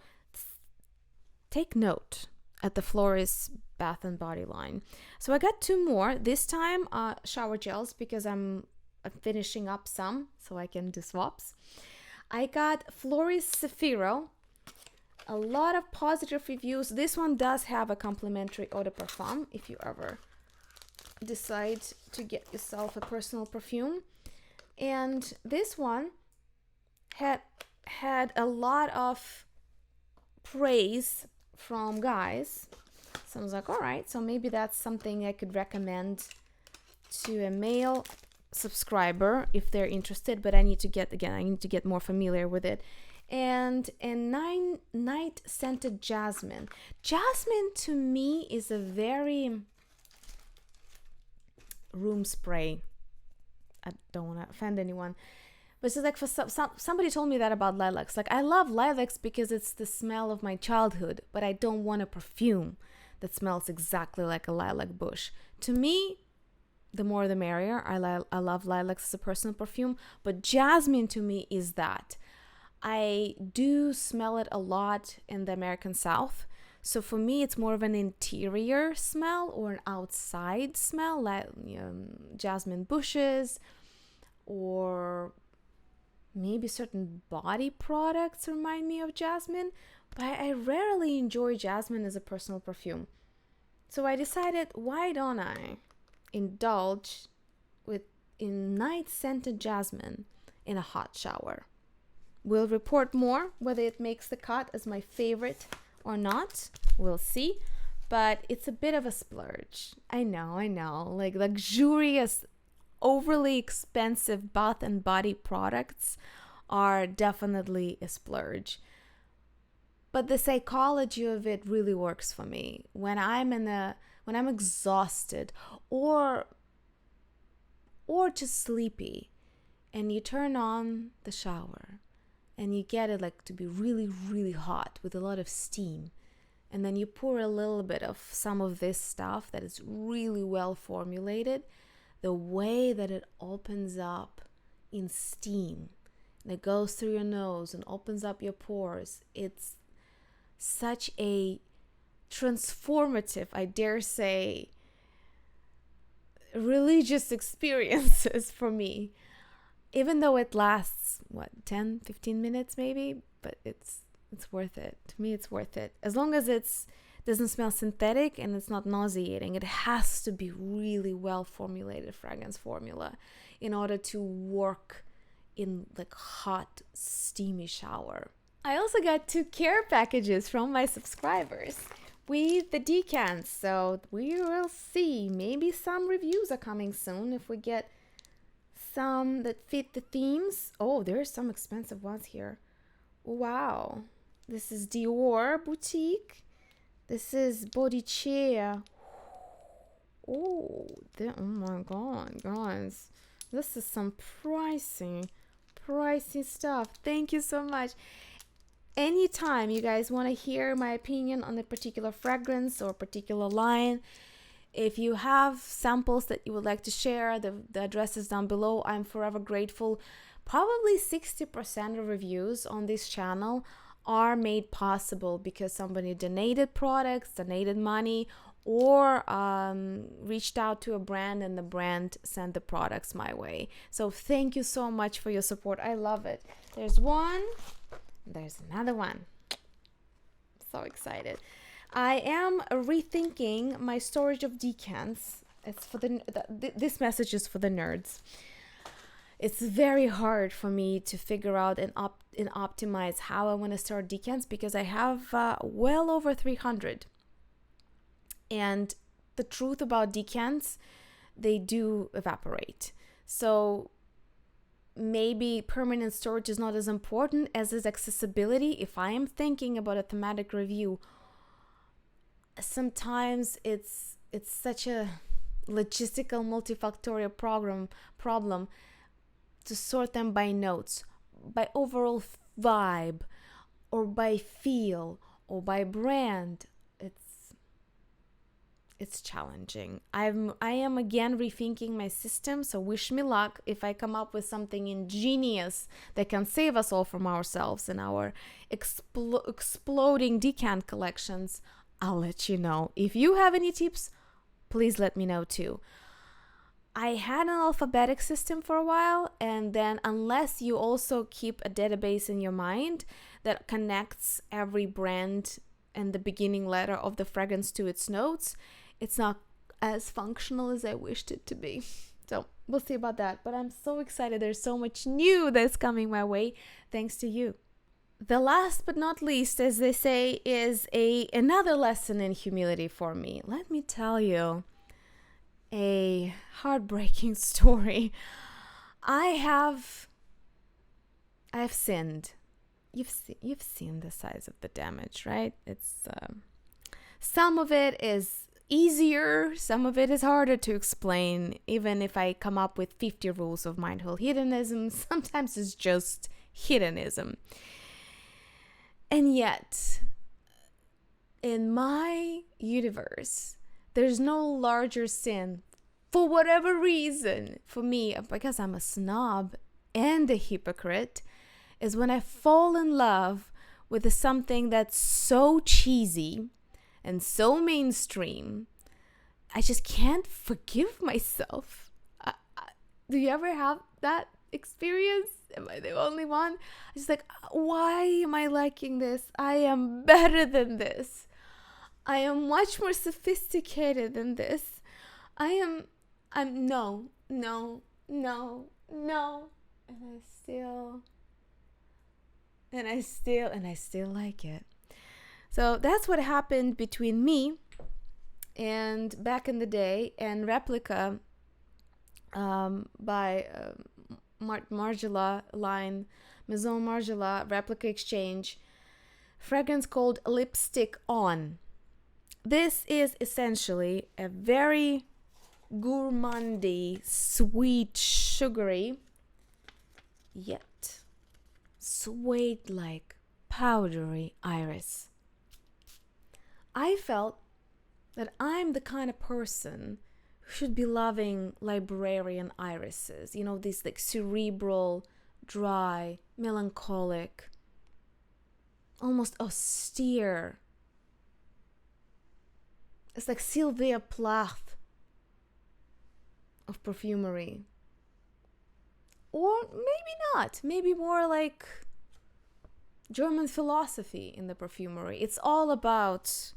take note at the Floris Bath and Body line. So I got 2 more. This time shower gels, because I'm finishing up some so I can do swaps. I got Floris Zafiro. A lot of positive reviews. This one does have a complimentary eau de parfum if you ever decide to get yourself a personal perfume. And this one had a lot of praise from guys. So I was like, all right, so maybe that's something I could recommend to a male subscriber if they're interested, but I need to get more familiar with it. And a night scented jasmine. Jasmine to me is a very room spray. I don't want to offend anyone, but it's just like, for somebody told me that about lilacs. Like, I love lilacs because it's the smell of my childhood, but I don't want a perfume that smells exactly like a lilac bush. To me, the more the merrier. I love lilacs as a personal perfume, but jasmine to me is that. I do smell it a lot in the American South, so for me it's more of an interior smell or an outside smell, like jasmine bushes, or maybe certain body products remind me of jasmine, but I rarely enjoy jasmine as a personal perfume. So I decided, why don't I indulge in night scented jasmine in a hot shower? We'll report more whether it makes the cut as my favorite or not. We'll see. But it's a bit of a splurge. I know. Like, luxurious, overly expensive Bath and Body products are definitely a splurge. But the psychology of it really works for me. When I'm exhausted or just sleepy, and you turn on the shower and you get it like to be really, really hot with a lot of steam, and then you pour a little bit of some of this stuff that is really well formulated, the way that it opens up in steam and it goes through your nose and opens up your pores, it's such a transformative, I dare say, religious experiences for me. Even though it lasts 10-15 minutes maybe, but it's worth it. To me, it's worth it. As long as it doesn't smell synthetic and it's not nauseating. It has to be really well formulated fragrance formula in order to work in like hot, steamy shower. I also got 2 care packages from my subscribers with the decants, so we will see. Maybe some reviews are coming soon if we get some that fit the themes. Oh, there's some expensive ones here. Wow. This is Dior Boutique. This is Odditiy. Oh my god, guys. This is some pricey stuff. Thank you so much. Anytime you guys want to hear my opinion on a particular fragrance or particular line, if you have samples that you would like to share, the address is down below. I'm forever grateful. Probably 60% of reviews on this channel are made possible because somebody donated products, donated money, or reached out to a brand and the brand sent the products my way. So thank you so much for your support. I love it. There's one, there's another one. So excited. I am rethinking my storage of decants. It's for this message is for the nerds. It's very hard for me to figure out and optimize how I want to store decants because I have well over 300. And the truth about decants, they do evaporate. So maybe permanent storage is not as important as is accessibility. If I am thinking about a thematic review, sometimes it's such a logistical multifactorial problem to sort them by notes, by overall vibe, or by feel, or by brand. It's challenging. I am again rethinking my system, so wish me luck. If I come up with something ingenious that can save us all from ourselves and our exploding decant collections, I'll let you know. If you have any tips, please let me know too. I had an alphabetic system for a while, and then unless you also keep a database in your mind that connects every brand and the beginning letter of the fragrance to its notes, it's not as functional as I wished it to be. So we'll see about that. But I'm so excited. There's so much new that's coming my way thanks to you. The last but not least, as they say, is another lesson in humility for me. Let me tell you a heartbreaking story. I have sinned. You've seen the size of the damage, right? It's some of it is easier, some of it is harder to explain. Even if I come up with 50 rules of mindful hedonism, sometimes it's just hedonism. And yet, in my universe, there's no larger sin, for whatever reason, for me, because I'm a snob and a hypocrite, is when I fall in love with something that's so cheesy and so mainstream, I just can't forgive myself. Do you ever have that experience? Am I the only one? I'm just like, why am I liking this? I am better than this. I am much more sophisticated than this. I'm no. And I still like it. So that's what happened between me and back in the day and Replica by Margiela line, Maison Margiela Replica Exchange, fragrance called Lipstick On. This is essentially a very gourmandy, sweet, sugary, yet suede-like powdery iris. I felt that I'm the kind of person who should be loving librarian irises. You know, these like cerebral, dry, melancholic, almost austere. It's like Sylvia Plath of perfumery. Or maybe not. Maybe more like German philosophy in the perfumery. It's all about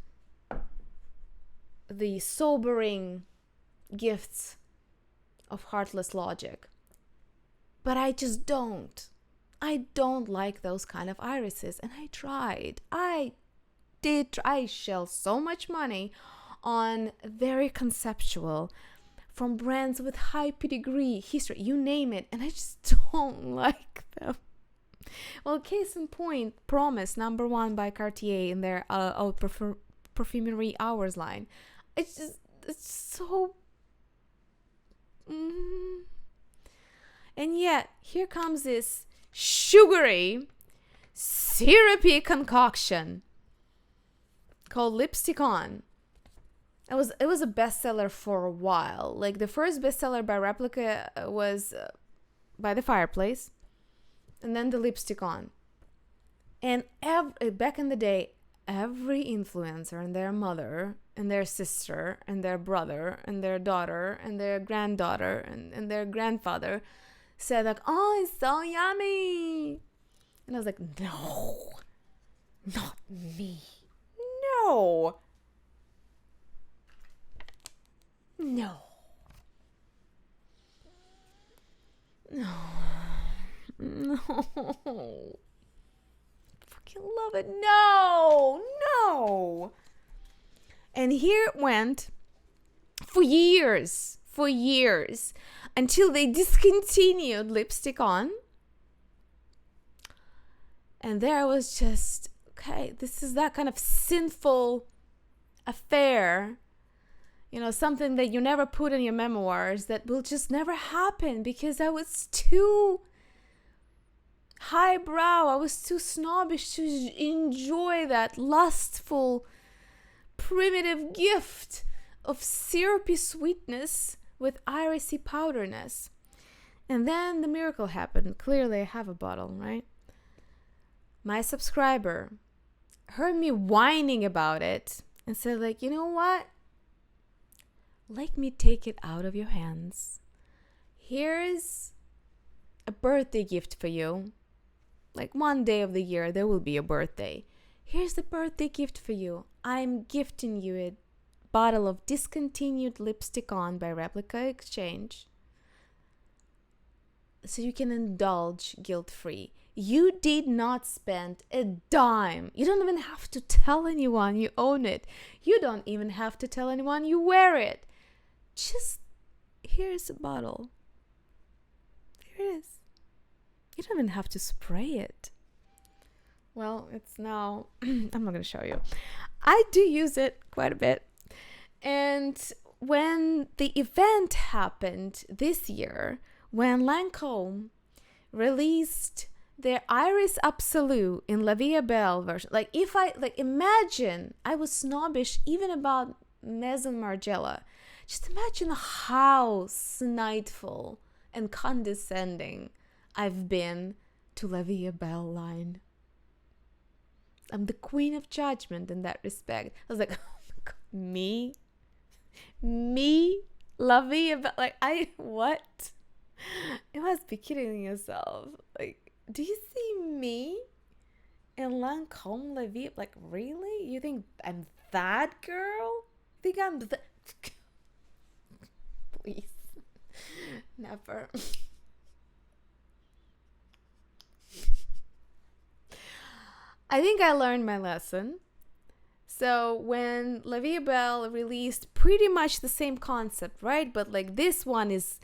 the sobering gifts of heartless logic. But I just don't. I don't like those kind of irises. And I tried. I shell so much money on very conceptual, from brands with high pedigree, history, you name it, and I just don't like them. Well, case in point, Promise #1 by Cartier in their Perfumery Hours line. It's so... And yet, here comes this sugary, syrupy concoction called Lipstick On. It was a bestseller for a while. Like, the first bestseller by Replica was By the Fireplace, and then the Lipstick On. And back in the day, every influencer and their mother and their sister and their brother and their daughter and their granddaughter and their grandfather said, like, oh, it's so yummy. And I was like, no, not me. No. No. No. No. Fucking love it. No. No. And here it went for years, until they discontinued Lipstick On. And there was just, okay, this is that kind of sinful affair, you know, something that you never put in your memoirs that will just never happen because I was too highbrow, I was too snobbish to enjoy that lustful, primitive gift of syrupy sweetness with irisy powderness. And then the miracle happened. Clearly I have a bottle, right? My subscriber heard me whining about it and said, like, you know what? Let me take it out of your hands. Here's a birthday gift for you. Like, one day of the year, there will be a birthday. Here's the birthday gift for you. I'm gifting you a bottle of discontinued Lipstick On by Replica Exchange, so you can indulge guilt-free. You did not spend a dime. You don't even have to tell anyone you own it. You don't even have to tell anyone you wear it. Just, here's a bottle. Here it is. You don't even have to spray it. Well, it's now, I'm not going to show you. I do use it quite a bit. And when the event happened this year, when Lancôme released their Iris Absolue in La Vie Belle version, imagine, I was snobbish even about Maison Margiela. Just imagine how snideful and condescending I've been to La Vie Belle line. I'm the queen of judgment in that respect. I was like, oh my God, me, La Vie Belle, what? You must be kidding yourself. Like, do you see me in Lancôme La Vie? Like, really? You think I'm that girl? You think I'm that? Please. Never. I think I learned my lesson. So when La Vie Belle released pretty much the same concept, right? But like, this one is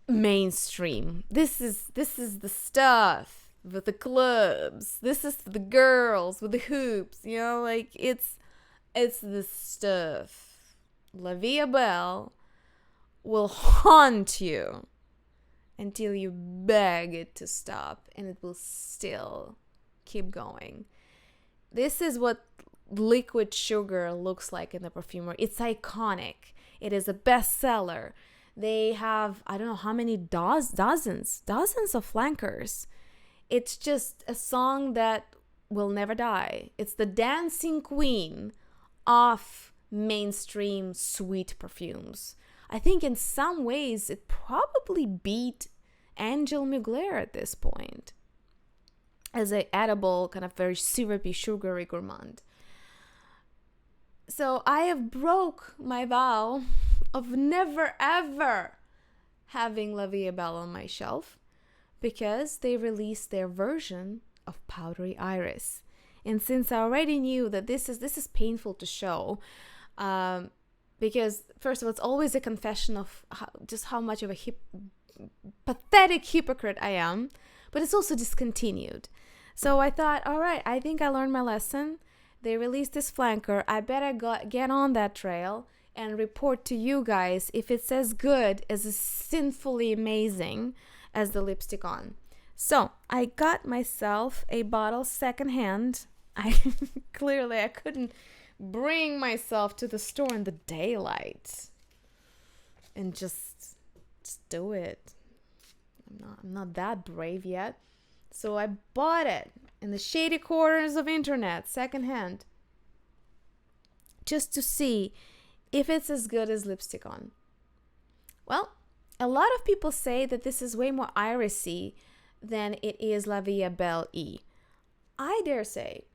mainstream. This is the stuff with the clubs. This is the girls with the hoops, you know, like it's the stuff. La Vie Belle will haunt you until you beg it to stop, and it will still keep going. This is what liquid sugar looks like in the perfumery. It's iconic. It is a bestseller. They have, I don't know how many dozens of flankers. It's just a song that will never die. It's the dancing queen of mainstream sweet perfumes. I think in some ways it probably beat Angel Mugler at this point as an edible, kind of very syrupy, sugary gourmand. So I have broke my vow of never ever having La Vie Belle on my shelf, because they released their version of Powdery Iris. And since I already knew that this is painful to show, because first of all, it's always a confession of how much of a pathetic hypocrite I am. but it's also discontinued. So I thought, all right, I think I learned my lesson. They released this flanker. I better get on that trail and report to you guys if it's as good, as sinfully amazing as the lipstick on. So I got myself a bottle secondhand. I couldn't bring myself to the store in the daylight and just do it. I'm not that brave yet. So I bought it in the shady corners of internet, secondhand, just to see if it's as good as lipstick on. Well, a lot of people say that this is way more irisy than it is La Vie Belle E. I dare say,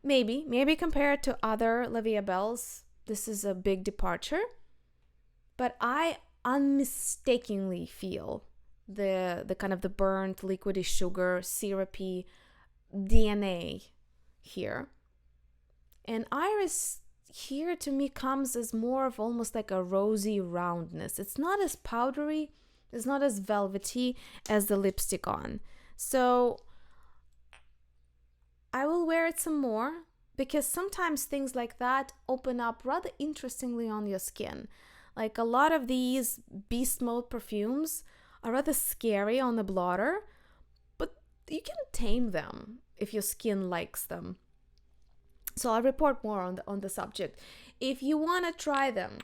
maybe compared to other La Vie Belles, this is a big departure, but I unmistakably feel the kind of the burnt liquidy sugar, syrupy DNA here. And iris here to me comes as more of almost like a rosy roundness. It's not as powdery, it's not as velvety as the lipstick on. So I will wear it some more, because sometimes things like that open up rather interestingly on your skin. Like a lot of these beast mode perfumes are rather scary on the blotter, but you can tame them if your skin likes them. So I'll report more on the subject. If you want to try them,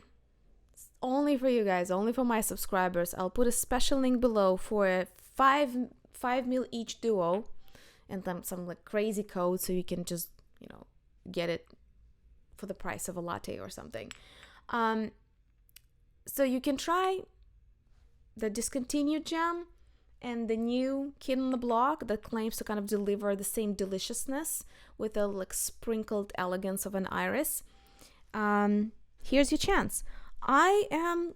it's only for you guys, only for my subscribers, I'll put a special link below for a 5 ml each duo, and then some like crazy code so you can just, get it for the price of a latte or something. So you can try the discontinued gem and the new kid on the block that claims to kind of deliver the same deliciousness with a like sprinkled elegance of an iris. Here's your chance. I am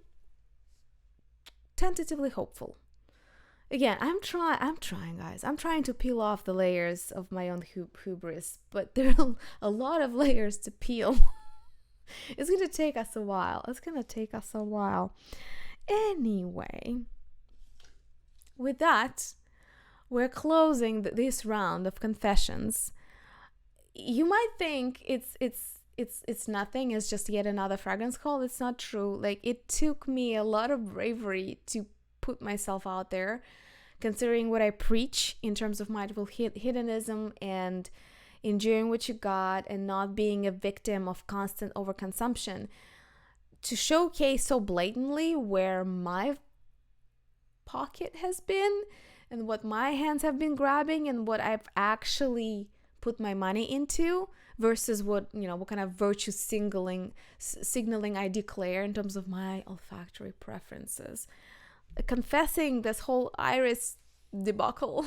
tentatively hopeful. Again, I'm trying, guys. I'm trying to peel off the layers of my own hubris, but there are a lot of layers to peel. It's gonna take us a while. Anyway, with that, we're closing this round of confessions. You might think it's nothing. It's just yet another fragrance haul. It's not true. Like, it took me a lot of bravery to put myself out there, considering what I preach in terms of mindful hedonism and enjoying what you got and not being a victim of constant overconsumption, to showcase so blatantly where my pocket has been and what my hands have been grabbing and what I've actually put my money into versus what kind of virtue signaling I declare in terms of my olfactory preferences. Confessing this whole iris debacle,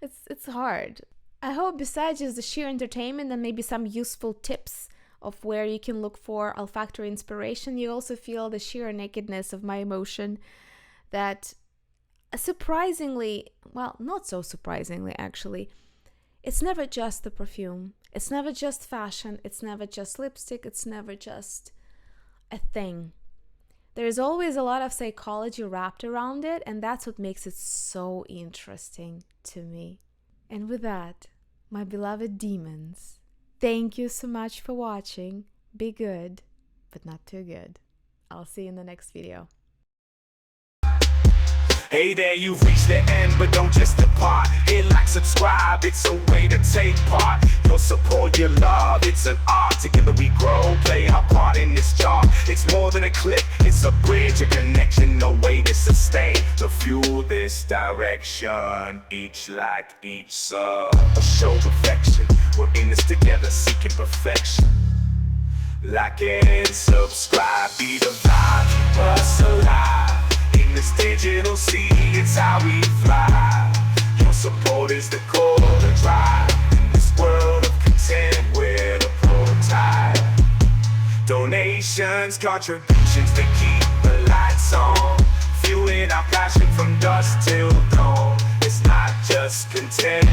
it's hard. I hope besides just the sheer entertainment and maybe some useful tips of where you can look for olfactory inspiration, you also feel the sheer nakedness of my emotion that surprisingly, well, not so surprisingly actually, it's never just the perfume, it's never just fashion, it's never just lipstick, it's never just a thing. There's always a lot of psychology wrapped around it, and that's what makes it so interesting to me. And with that, my beloved demons, thank you so much for watching. Be good, but not too good. I'll see you in the next video. Hey there, you've reached the end, but don't just depart. Hit like, subscribe, it's a way to take part. Your support, your love, it's an art. Together we grow, play our part in this job. It's more than a click, it's a bridge, a connection, no way to sustain. To fuel this direction, each light, each sub, a show perfection. We're in this together, seeking perfection. Like and subscribe, be the vibe, keep us alive. In this digital sea, it's how we fly. Your support is the core, the drive. In this world of content, we're the prototype. Donations, contributions to keep the lights on. Fueling our passion from dusk till dawn. It's not just content,